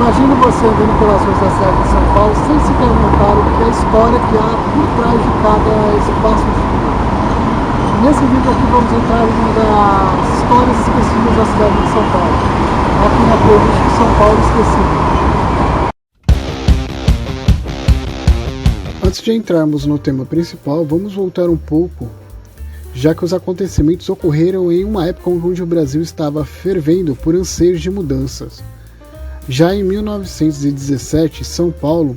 Imagine você andando pelas ruas da cidade de São Paulo sem se perguntar o que é a história que há por trás de cada espaço de rua. Nesse vídeo aqui vamos entrar em uma das histórias esquecidas da cidade de São Paulo, aqui na playlist de São Paulo Esquecido. Antes de entrarmos no tema principal, vamos voltar um pouco, já que os acontecimentos ocorreram em uma época onde o Brasil estava fervendo por anseios de mudanças. Já em 1917, São Paulo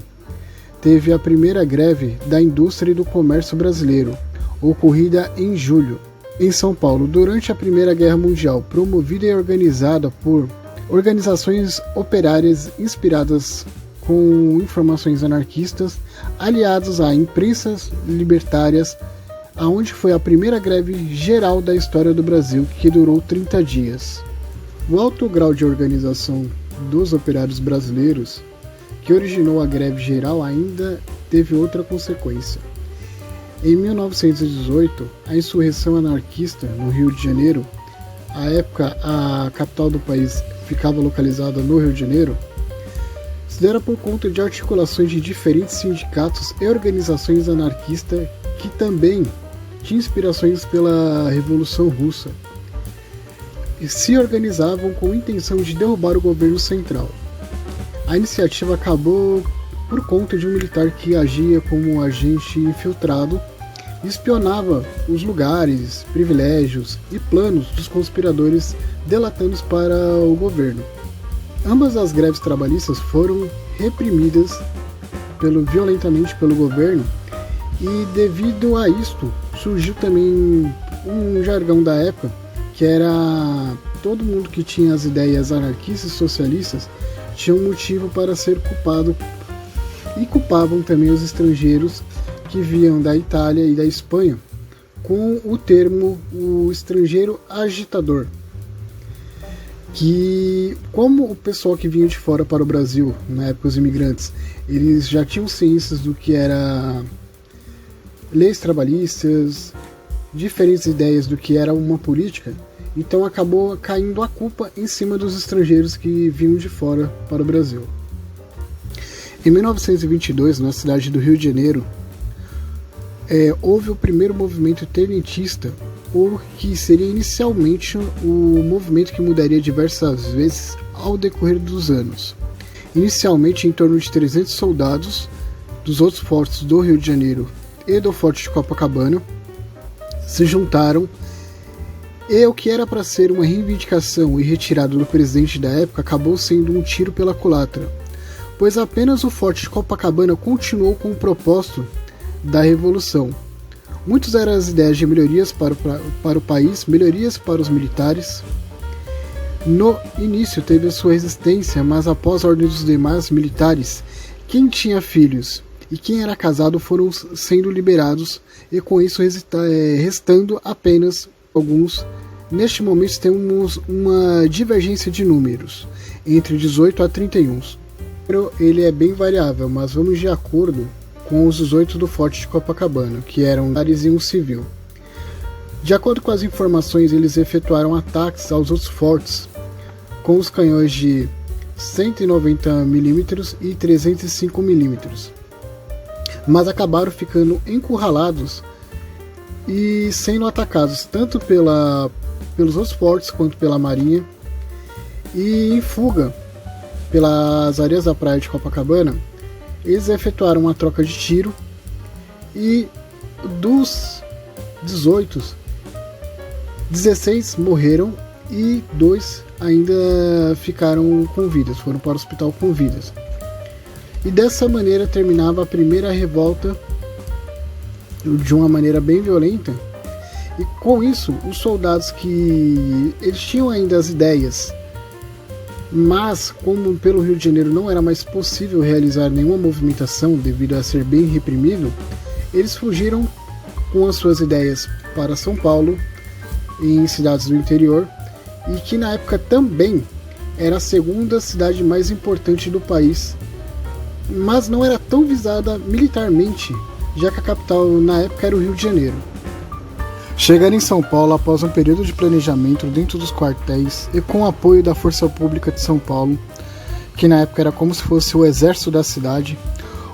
teve a primeira greve da indústria e do comércio brasileiro, ocorrida em julho. Em São Paulo, durante a Primeira Guerra Mundial, promovida e organizada por organizações operárias inspiradas com informações anarquistas, aliados a imprensas libertárias, aonde foi a primeira greve geral da história do Brasil, que durou 30 dias. O alto grau de organização dos operários brasileiros, que originou a greve geral, ainda teve outra consequência. Em 1918, a insurreição anarquista no Rio de Janeiro, à época a capital do país ficava localizada no Rio de Janeiro, se dera por conta de articulações de diferentes sindicatos e organizações anarquistas que também tinham inspirações pela Revolução Russa e se organizavam com a intenção de derrubar o governo central. A iniciativa acabou por conta de um militar que agia como um agente infiltrado e espionava os lugares, privilégios e planos dos conspiradores delatando para o governo. Ambas as greves trabalhistas foram reprimidas violentamente pelo governo e devido a isto surgiu também um jargão da época que era todo mundo que tinha as ideias anarquistas e socialistas tinha um motivo para ser culpado e culpavam também os estrangeiros que vinham da Itália e da Espanha com o termo o estrangeiro agitador, que como o pessoal que vinha de fora para o Brasil, na época os imigrantes, eles já tinham ciências do que era leis trabalhistas, diferentes ideias do que era uma política, então acabou caindo a culpa em cima dos estrangeiros que vinham de fora para o Brasil. Em 1922, na cidade do Rio de Janeiro, houve o primeiro movimento tenentista, ou que seria inicialmente o movimento que mudaria diversas vezes ao decorrer dos anos. Inicialmente, em torno de 300 soldados dos outros fortes do Rio de Janeiro e do Forte de Copacabana se juntaram, e o que era para ser uma reivindicação e retirada do presidente da época acabou sendo um tiro pela culatra, pois apenas o Forte de Copacabana continuou com o propósito da Revolução. Muitas eram as ideias de melhorias para o país, melhorias para os militares. No início teve a sua resistência, mas após a ordem dos demais militares, quem tinha filhos e quem era casado foram sendo liberados, e com isso restando apenas alguns. Neste momento temos uma divergência de números, entre 18 a 31. Ele é bem variável, mas vamos de acordo com os 18 do Forte de Copacabana, que eram militares e um civil. De acordo com as informações, eles efetuaram ataques aos outros fortes com os canhões de 190mm e 305mm, mas acabaram ficando encurralados e sendo atacados tanto pelos outros fortes quanto pela marinha. E em fuga pelas areias da praia de Copacabana, eles efetuaram uma troca de tiro e dos 18, 16 morreram e 2 ainda ficaram com vidas, foram para o hospital com vidas. E dessa maneira terminava a primeira revolta de uma maneira bem violenta. E com isso, os soldados que eles tinham ainda as ideias, mas como pelo Rio de Janeiro não era mais possível realizar nenhuma movimentação devido a ser bem reprimido, eles fugiram com as suas ideias para São Paulo e em cidades do interior, e que na época também era a segunda cidade mais importante do país, mas não era tão visada militarmente, já que a capital na época era o Rio de Janeiro. Chegaram em São Paulo após um período de planejamento dentro dos quartéis e com o apoio da Força Pública de São Paulo, que na época era como se fosse o exército da cidade,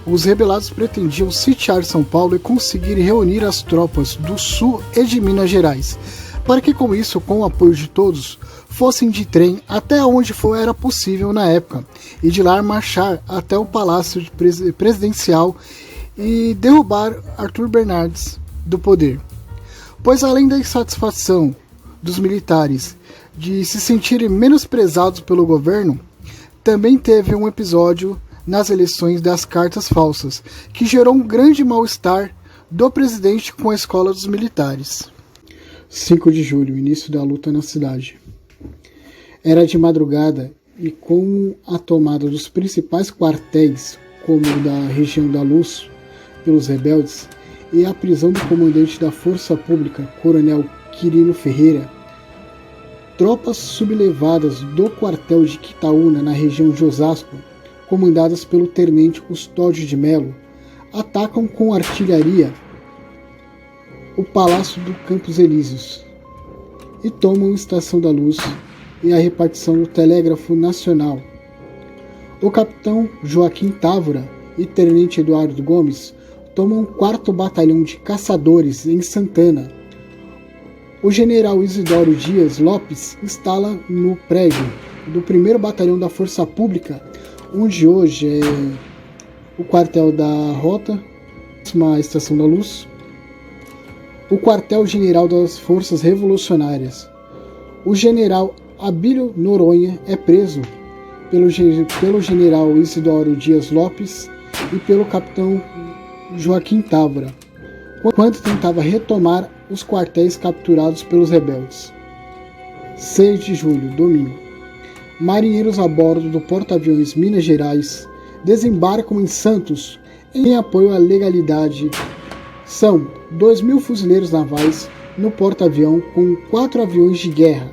os rebelados pretendiam sitiar São Paulo e conseguir reunir as tropas do Sul e de Minas Gerais, para que com isso, com o apoio de todos, fossem de trem até onde era possível na época, e de lá marchar até o Palácio Presidencial e derrubar Arthur Bernardes do poder. Pois além da insatisfação dos militares de se sentirem menosprezados pelo governo, também teve um episódio nas eleições das cartas falsas, que gerou um grande mal-estar do presidente com a escola dos militares. 5 de julho, início da luta na cidade. Era de madrugada e com a tomada dos principais quartéis, como o da região da Luz, pelos rebeldes, e a prisão do comandante da Força Pública, Coronel Quirino Ferreira, tropas sublevadas do quartel de Quitaúna, na região de Osasco, comandadas pelo tenente Custódio de Melo, atacam com artilharia o Palácio do Campos Elíseos e tomam a Estação da Luz e a repartição do Telégrafo Nacional. O capitão Joaquim Távora e tenente Eduardo Gomes tomam o 4º Batalhão de Caçadores em Santana. O general Isidoro Dias Lopes instala no prédio do 1º Batalhão da Força Pública, onde hoje é o quartel da Rota, a Estação da Luz, o quartel-general das Forças Revolucionárias. O general Abílio Noronha é preso pelo general Isidoro Dias Lopes e pelo capitão Joaquim Távora, quando tentava retomar os quartéis capturados pelos rebeldes. 6 de julho, domingo. Marinheiros a bordo do porta-aviões Minas Gerais desembarcam em Santos em apoio à legalidade. São 2.000 fuzileiros navais no porta-avião com 4 aviões de guerra.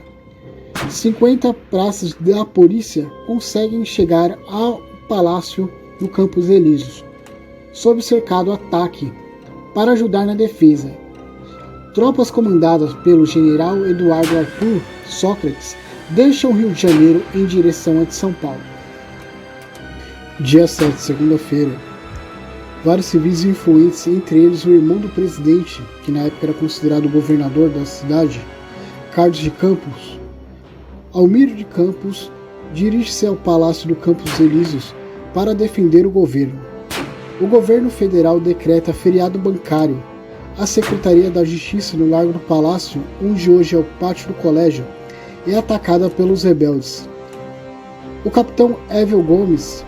50 praças da polícia conseguem chegar ao Palácio do Campos Elíseos, sob cercado ataque, para ajudar na defesa. Tropas comandadas pelo general Eduardo Arthur Sócrates deixam o Rio de Janeiro em direção a de São Paulo. Dia 7, segunda-feira. Vários civis influentes, entre eles o irmão do presidente, que na época era considerado governador da cidade, Carlos de Campos, Almiro de Campos, dirige-se ao Palácio do Campos Elíseos para defender o governo. O governo federal decreta feriado bancário. A Secretaria da Justiça no Largo do Palácio, onde hoje é o Pátio do Colégio, é atacada pelos rebeldes. O capitão Evel Gomes,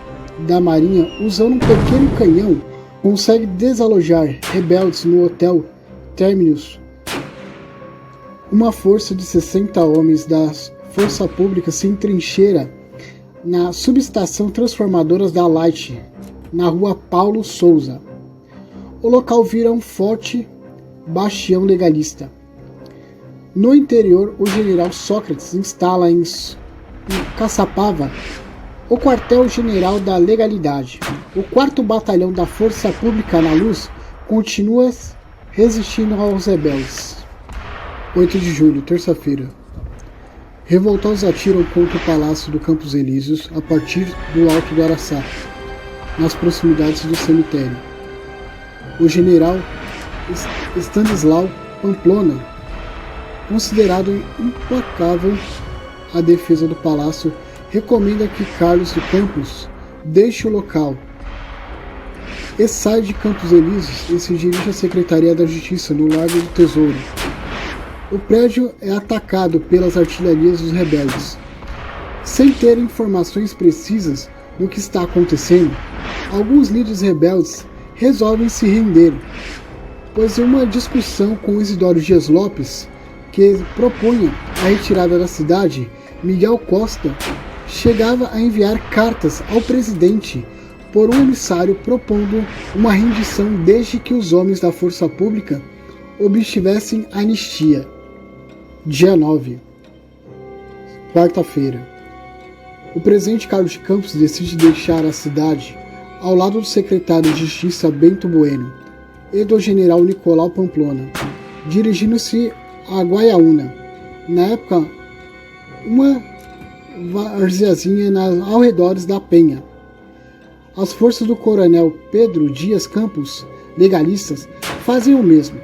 da Marinha, usando um pequeno canhão, consegue desalojar rebeldes no Hotel Terminus. Uma força de 60 homens da Força Pública se entrincheira na subestação Transformadoras da Light, na rua Paulo Souza. O local vira um forte bastião legalista. No interior, o general Sócrates instala em Caçapava o quartel-general da legalidade. O 4º Batalhão da Força Pública na Luz continua resistindo aos rebeldes. 8 de julho, terça-feira. Revoltosos atiram contra o Palácio do Campos Elíseos a partir do Alto do Araçá, nas proximidades do cemitério. O general Stanislau Pamplona, considerado implacável a defesa do palácio, recomenda que Carlos de Campos deixe o local e sai de Campos Elíseos e se dirige à Secretaria da Justiça no Largo do Tesouro. O prédio é atacado pelas artilharias dos rebeldes. Sem ter informações precisas do que está acontecendo, alguns líderes rebeldes resolvem se render, pois em uma discussão com Isidoro Dias Lopes, que propunha a retirada da cidade, Miguel Costa chegava a enviar cartas ao presidente por um emissário propondo uma rendição desde que os homens da Força Pública obtivessem anistia. Dia 9, quarta-feira. O presidente Carlos de Campos decide deixar a cidade ao lado do secretário de Justiça Bento Bueno e do general Nicolau Pamplona, dirigindo-se a Guaiaúna. Na época, uma várzeazinha ao redor da Penha. As forças do coronel Pedro Dias Campos, legalistas, fazem o mesmo.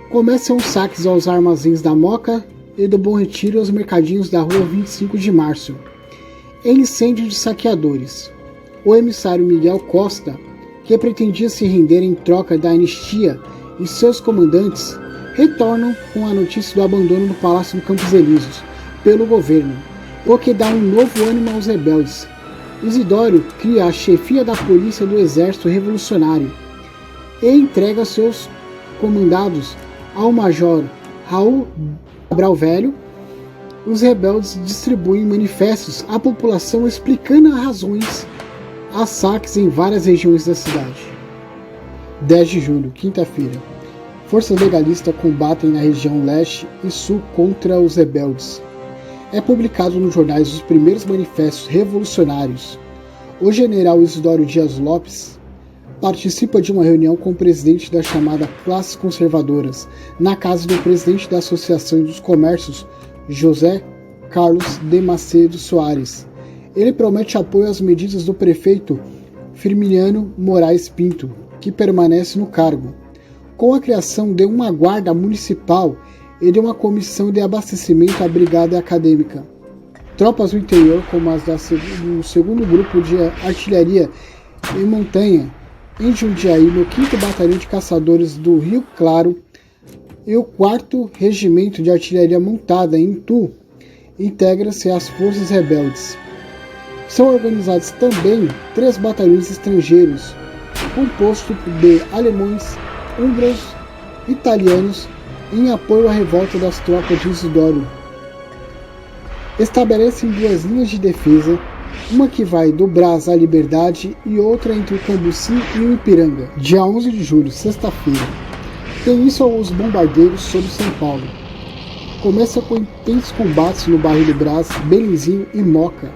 Começam os saques aos armazéns da Moca e do Bom Retiro e aos mercadinhos da rua 25 de Março. Em incêndio de saqueadores, o emissário Miguel Costa, que pretendia se render em troca da anistia, e seus comandantes retornam com a notícia do abandono do Palácio do Campos Elíseos pelo governo, o que dá um novo ânimo aos rebeldes. Isidório cria a chefia da polícia do exército revolucionário e entrega seus comandados ao major Raul Cabral Velho. Os rebeldes distribuem manifestos à população explicando as razões a saques em várias regiões da cidade. 10 de julho, quinta-feira. Forças legalistas combatem na região leste e sul contra os rebeldes. É publicado nos jornais os primeiros manifestos revolucionários. O general Isidório Dias Lopes participa de uma reunião com o presidente da chamada Classes Conservadoras, na casa do presidente da Associação dos Comércios, José Carlos de Macedo Soares. Ele promete apoio às medidas do prefeito Firmiliano Moraes Pinto, que permanece no cargo, com a criação de uma guarda municipal e de uma comissão de abastecimento à brigada acadêmica. Tropas do interior, como as do 2º Grupo de Artilharia em Montanha, em Jundiaí, no 5º Batalhão de Caçadores do Rio Claro e o 4º Regimento de Artilharia Montada em Itu, integram-se às forças rebeldes. São organizados também 3 batalhões estrangeiros, composto de alemães, húngaros, italianos, em apoio à revolta das tropas de Isidório. Estabelecem 2 linhas de defesa, uma que vai do Brás à Liberdade e outra entre o Cambuci e o Ipiranga. Dia 11 de julho, sexta-feira. Tem início os bombardeiros sobre São Paulo. Começa com intensos combates no bairro do Brás, Belenzinho e Moca.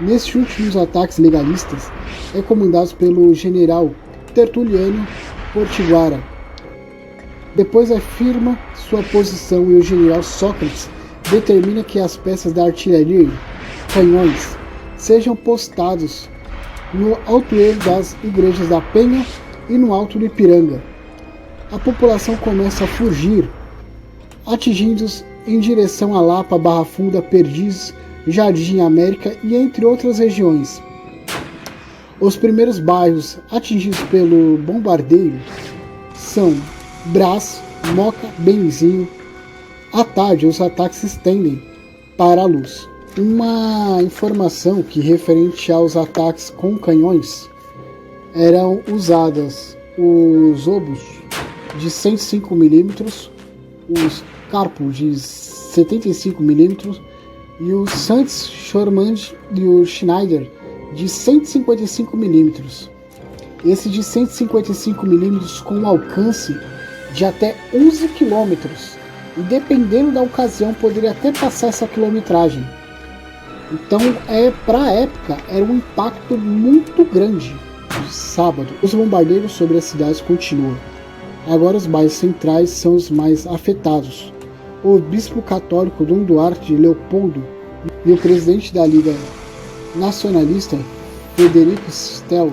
Nesses últimos ataques legalistas, é comandado pelo general Tertuliano Portiguara. Depois afirma sua posição e o general Sócrates determina que as peças da artilharia, canhões, sejam postados no altoeiro das igrejas da Penha e no Alto do Ipiranga. A população começa a fugir, atingindo-os em direção a Lapa, Barra Funda, Perdizes, Jardim América e entre outras regiões. Os primeiros bairros atingidos pelo bombardeio são Brás, Moca, Benzinho. À tarde, os ataques se estendem para a luz. Uma informação que, referente aos ataques com canhões, eram usadas os obus de 105 mm, os Carpo de 75 mm e o Santos Schormann e o Schneider de 155 mm. Esse de 155 mm com alcance de até 11 km e, dependendo da ocasião, poderia até passar essa quilometragem. Então, para a época, era um impacto muito grande. Sábado, os bombardeios sobre as cidades continuam. Agora os bairros centrais são os mais afetados. O bispo católico Dom Duarte Leopoldo e o presidente da Liga Nacionalista, Frederico Stel,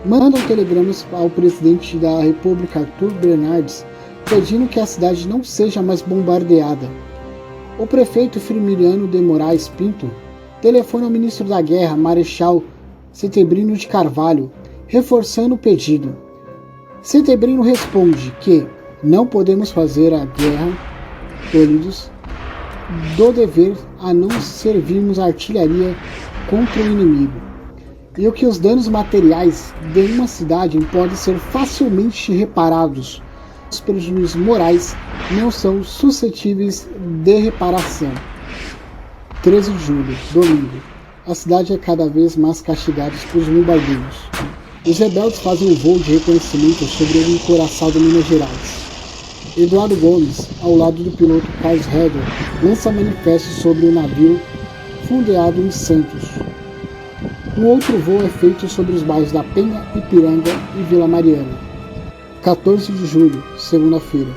mandam telegramas ao presidente da República, Arthur Bernardes, pedindo que a cidade não seja mais bombardeada. O prefeito Firmiliano de Moraes Pinto telefona ao ministro da Guerra, Marechal Setebrino de Carvalho, reforçando o pedido. Setebrino responde que não podemos fazer a guerra, tolhidos do dever a não servirmos a artilharia contra o inimigo, e que os danos materiais de uma cidade podem ser facilmente reparados. Os prejuízos morais não são suscetíveis de reparação. 13 de julho, domingo. A cidade é cada vez mais castigada pelos bombardeios. Os rebeldes fazem um voo de reconhecimento sobre o encouraçado Minas Gerais. Eduardo Gomes, ao lado do piloto Carlos Heder, lança manifestos sobre o navio fundeado em Santos. Um outro voo é feito sobre os bairros da Penha, Ipiranga e Vila Mariana. 14 de julho, segunda-feira.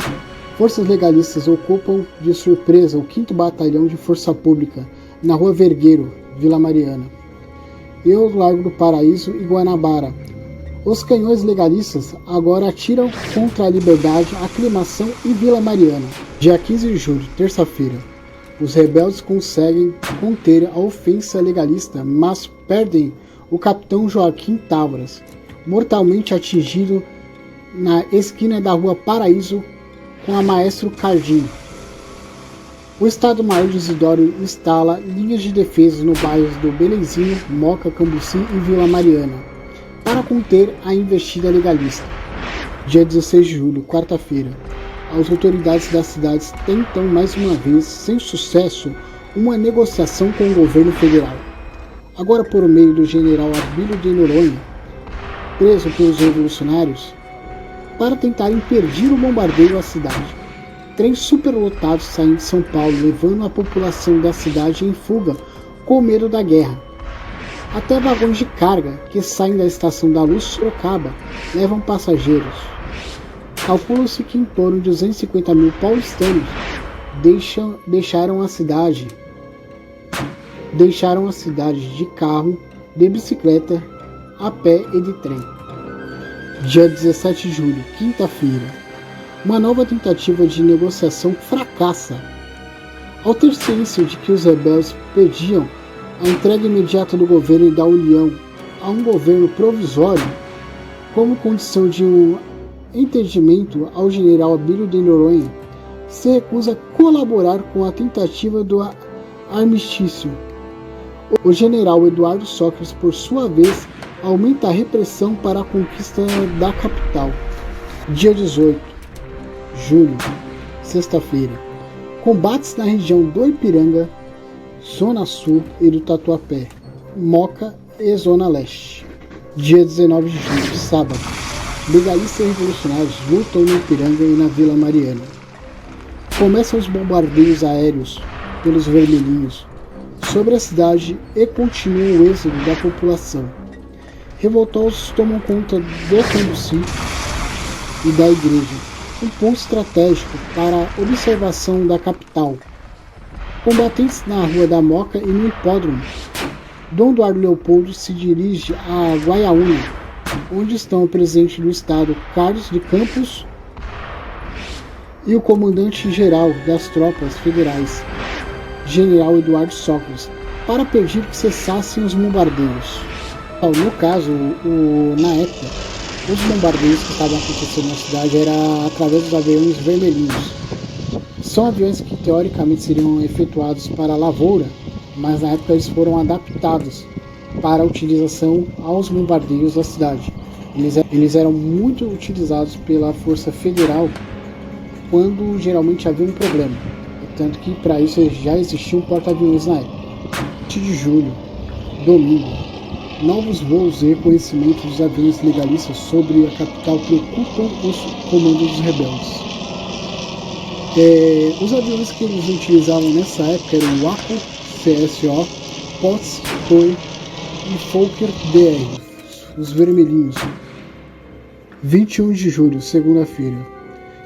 Forças legalistas ocupam de surpresa o 5º Batalhão de Força Pública, na Rua Vergueiro, Vila Mariana, e o Largo do Paraíso e Guanabara. Os canhões legalistas agora atiram contra a Liberdade, Aclimação e Vila Mariana. Dia 15 de julho, terça-feira, os rebeldes conseguem conter a ofensa legalista, mas perdem o capitão Joaquim Távora, mortalmente atingido na esquina da Rua Paraíso com a Maestro Cardim. O Estado-Maior de Isidório instala linhas de defesa no bairros do Belenzinho, Moca, Cambuci e Vila Mariana, para conter a investida legalista. Dia 16 de julho, quarta-feira, as autoridades das cidades tentam mais uma vez, sem sucesso, uma negociação com o governo federal. Agora por meio do general Abílio de Noronha, preso pelos revolucionários, para tentar impedir o bombardeio à cidade. Trens superlotados saem de São Paulo, levando a população da cidade em fuga com medo da guerra. Até vagões de carga que saem da Estação da Luz Sorocaba levam passageiros. Calcula-se que em torno de 250 mil paulistanos deixaram a cidade de carro, de bicicleta, a pé e de trem. Dia 17 de julho, quinta-feira, uma nova tentativa de negociação fracassa. Ao ter ciência de que os rebeldes pediam a entrega imediata do governo e da União a um governo provisório, como condição de um entendimento, ao general Abílio de Noronha se recusa a colaborar com a tentativa do armistício. O general Eduardo Sócrates, por sua vez, aumenta a repressão para a conquista da capital. Dia 18 de julho, sexta-feira, combates na região do Ipiranga, Zona Sul e do Tatuapé, Moca e Zona Leste. Dia 19 de julho, sábado, legalistas e revolucionários lutam no Ipiranga e na Vila Mariana. Começam os bombardeios aéreos pelos vermelhinhos sobre a cidade e continua o êxodo da população. Revoltosos tomam conta do Cambuci e da igreja, um ponto estratégico para a observação da capital. Combatentes na Rua da Moca e no Hipódromo. Dom Eduardo Leopoldo se dirige a Guaiaúna, onde estão o presidente do estado Carlos de Campos e o comandante-geral das tropas federais, general Eduardo Sócrates, para pedir que cessassem os bombardeios. No caso, na época, os bombardeios que estavam acontecendo na cidade eram através dos aviões vermelhinhos. São aviões que teoricamente seriam efetuados para a lavoura, mas na época eles foram adaptados para a utilização aos bombardeios da cidade. Eles eram muito utilizados pela Força Federal quando geralmente havia um problema, tanto que para isso já existiam porta-aviões na época. 7 de julho, domingo, novos voos e reconhecimento dos aviões legalistas sobre a capital preocupam os comandos dos rebeldes. Os aviões que eles utilizavam nessa época eram o Waco, CSO, Potts, Toy e Fokker DR, os vermelhinhos. 21 de julho, segunda-feira,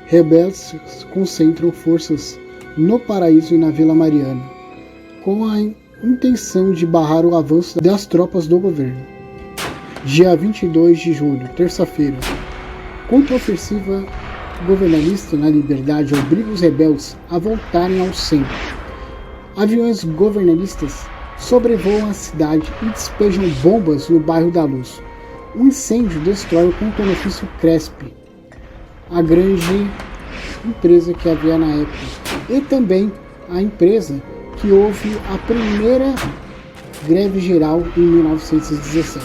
rebeldes concentram forças no Paraíso e na Vila Mariana, com a intenção de barrar o avanço das tropas do governo. Dia 22 de julho, terça-feira, contra-ofensiva governalista na Liberdade obriga os rebeldes a voltarem ao centro. Aviões governalistas sobrevoam a cidade e despejam bombas no bairro da Luz. Um incêndio destrói o contornofício Cresp, a grande empresa que havia na época, e também a empresa que houve a primeira greve geral em 1917.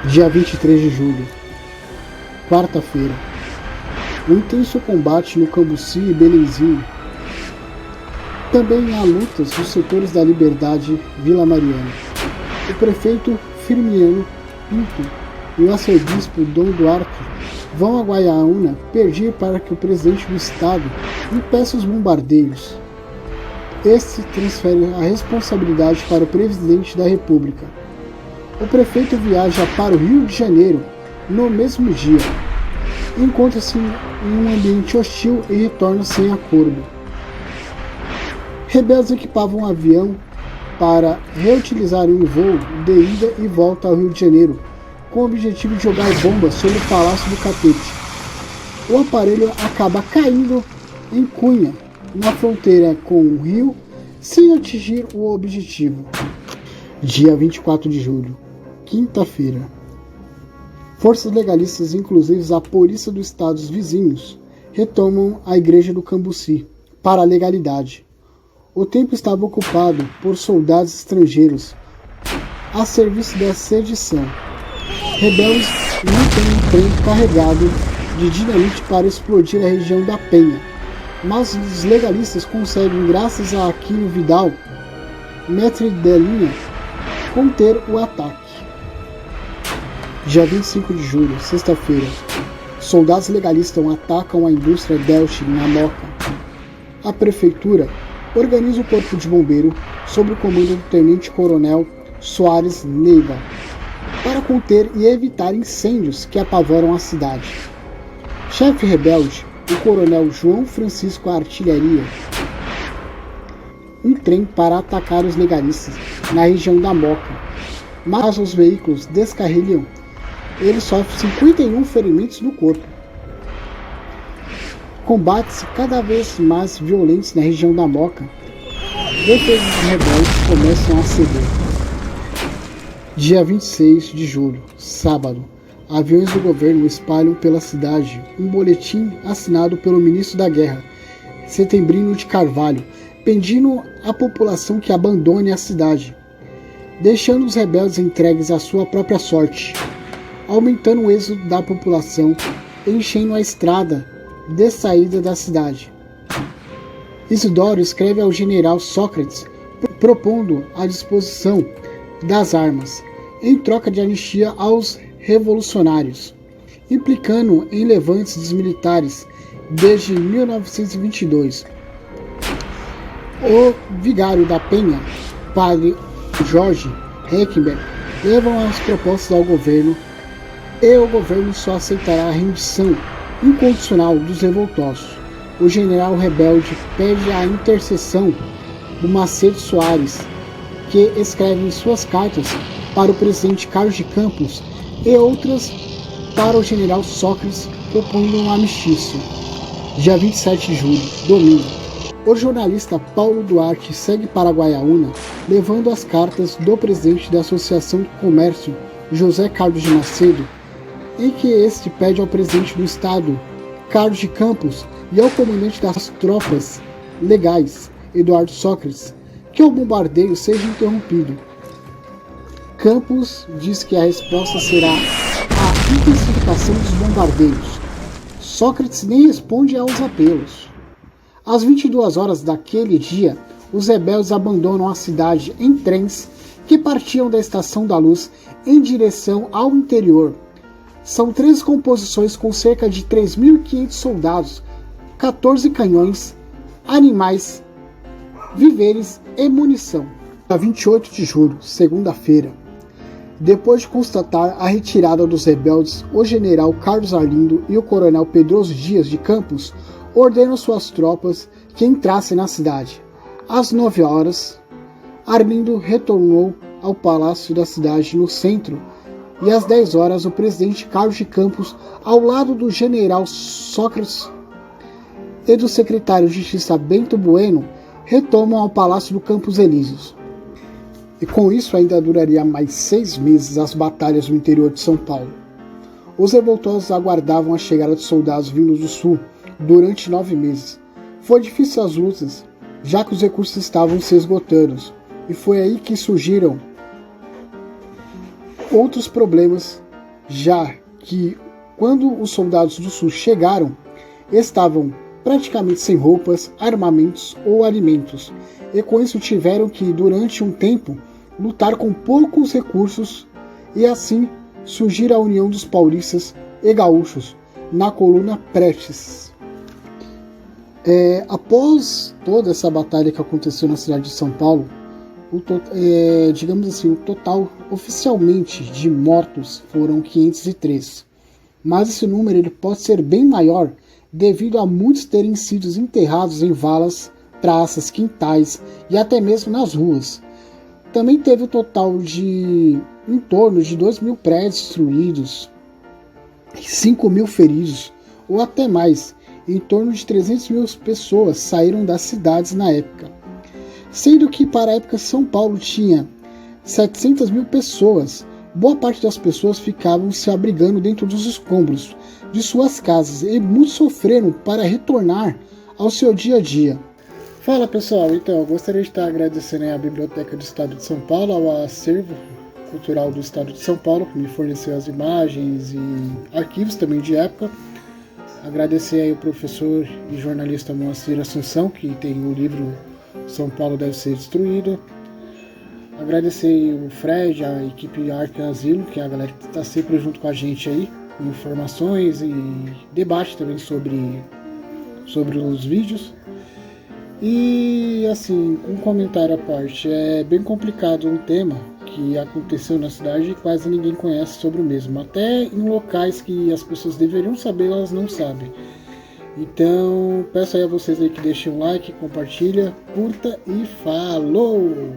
Dia 23 de julho, quarta-feira, um intenso combate no Cambuci e Belenzinho. Também há lutas nos setores da Liberdade, Vila Mariana. O prefeito Firmiano Pinto e o arcebispo Dom Duarte vão a Guaiaúna pedir para que o presidente do estado impeça os bombardeios. Este transfere a responsabilidade para o presidente da República. O prefeito viaja para o Rio de Janeiro no mesmo dia. Encontra-se em um ambiente hostil e retorna sem acordo. Rebeldes equipavam um avião para reutilizar um voo de ida e volta ao Rio de Janeiro, com o objetivo de jogar bombas sobre o Palácio do Catete. O aparelho acaba caindo em Cunha, na fronteira com o Rio, sem atingir o objetivo. Dia 24 de julho, quinta-feira. Forças legalistas, inclusive a polícia dos estados vizinhos, retomam a igreja do Cambuci para a legalidade. O templo estava ocupado por soldados estrangeiros a serviço da sedição. Rebeldes lutam um trem carregado de dinamite para explodir a região da Penha, mas os legalistas conseguem, graças a Aquino Vidal, mestre da linha, conter o ataque. Dia 25 de julho, sexta-feira, soldados legalistas atacam a indústria Delche, na Moca. A prefeitura organiza o corpo de bombeiro sob o comando do tenente-coronel Soares Neiva para conter e evitar incêndios que apavoram a cidade. Chefe rebelde, o coronel João Francisco Artilharia, um trem para atacar os legalistas na região da Moca, mas os veículos descarrilham. Ele sofre 51 ferimentos no corpo. Combates cada vez mais violentos na região da Moca. Defesas dos rebeldes começam a ceder. Dia 26 de julho, sábado. Aviões do governo espalham pela cidade um boletim assinado pelo ministro da Guerra, Setembrino de Carvalho, pedindo à população que abandone a cidade, deixando os rebeldes entregues à sua própria sorte, aumentando o êxodo da população, enchendo a estrada de saída da cidade. Isidoro escreve ao general Sócrates propondo a disposição das armas, em troca de anistia aos revolucionários, implicando em levantes dos militares desde 1922. O vigário da Penha, padre Jorge Heckenberg, levam as propostas ao governo e o governo só aceitará a rendição incondicional dos revoltosos. O general rebelde pede a intercessão do Macedo Soares, que escreve em suas cartas para o presidente Carlos de Campos e outras para o general Sócrates, propondo um armistício. Dia 27 de julho, domingo. O jornalista Paulo Duarte segue para Guaiaúna, levando as cartas do presidente da Associação do Comércio, José Carlos de Macedo, em que este pede ao presidente do estado, Carlos de Campos, e ao comandante das tropas legais, Eduardo Sócrates, que o bombardeio seja interrompido. Campos diz que a resposta será a intensificação dos bombardeios. Sócrates nem responde aos apelos. Às 22 horas daquele dia, os rebeldes abandonam a cidade em trens que partiam da Estação da Luz em direção ao interior. São 13 composições com cerca de 3.500 soldados, 14 canhões, animais, víveres e munição. Dia 28 de julho, segunda-feira. Depois de constatar a retirada dos rebeldes, o general Carlos Arlindo e o coronel Pedroso Dias de Campos ordenam suas tropas que entrassem na cidade. Às 9 horas, Arlindo retornou ao palácio da cidade no centro e às 10 horas o presidente Carlos de Campos, ao lado do general Sócrates e do secretário de Justiça Bento Bueno, retomam ao Palácio do Campos Elíseos. E com isso ainda duraria mais 6 meses as batalhas no interior de São Paulo. Os revoltosos aguardavam a chegada de soldados vindos do sul durante 9 meses. Foi difícil as lutas, já que os recursos estavam se esgotando, e foi aí que surgiram outros problemas, já que quando os soldados do sul chegaram, estavam praticamente sem roupas, armamentos ou alimentos, e com isso tiveram que, durante um tempo, lutar com poucos recursos, e assim surgir a união dos paulistas e gaúchos na coluna Prestes. Após toda essa batalha que aconteceu na cidade de São Paulo, digamos assim, o total oficialmente de mortos foram 503, mas esse número ele pode ser bem maior devido a muitos terem sido enterrados em valas, praças, quintais e até mesmo nas ruas. Também teve um total de em torno de 2.000 prédios destruídos, 5.000 feridos, ou até mais. Em torno de 300.000 pessoas saíram das cidades na época. Sendo que para a época São Paulo tinha 700.000 pessoas, boa parte das pessoas ficavam se abrigando dentro dos escombros de suas casas e muitos sofreram para retornar ao seu dia a dia. Fala pessoal, então eu gostaria de estar agradecendo à Biblioteca do Estado de São Paulo, ao acervo cultural do Estado de São Paulo, que me forneceu as imagens e arquivos também de época. Agradecer aí ao professor e jornalista Moacir Assunção, que tem o livro São Paulo Deve Ser Destruído. Agradecer o Fred, a equipe Arca Asilo, que é a galera que está sempre junto com a gente aí, com informações e debate também sobre os vídeos. E assim, um comentário à parte, é bem complicado um tema que aconteceu na cidade e quase ninguém conhece sobre o mesmo. Até em locais que as pessoas deveriam saber, elas não sabem. Então, peço aí a vocês aí que deixem um like, compartilha, curta e falou!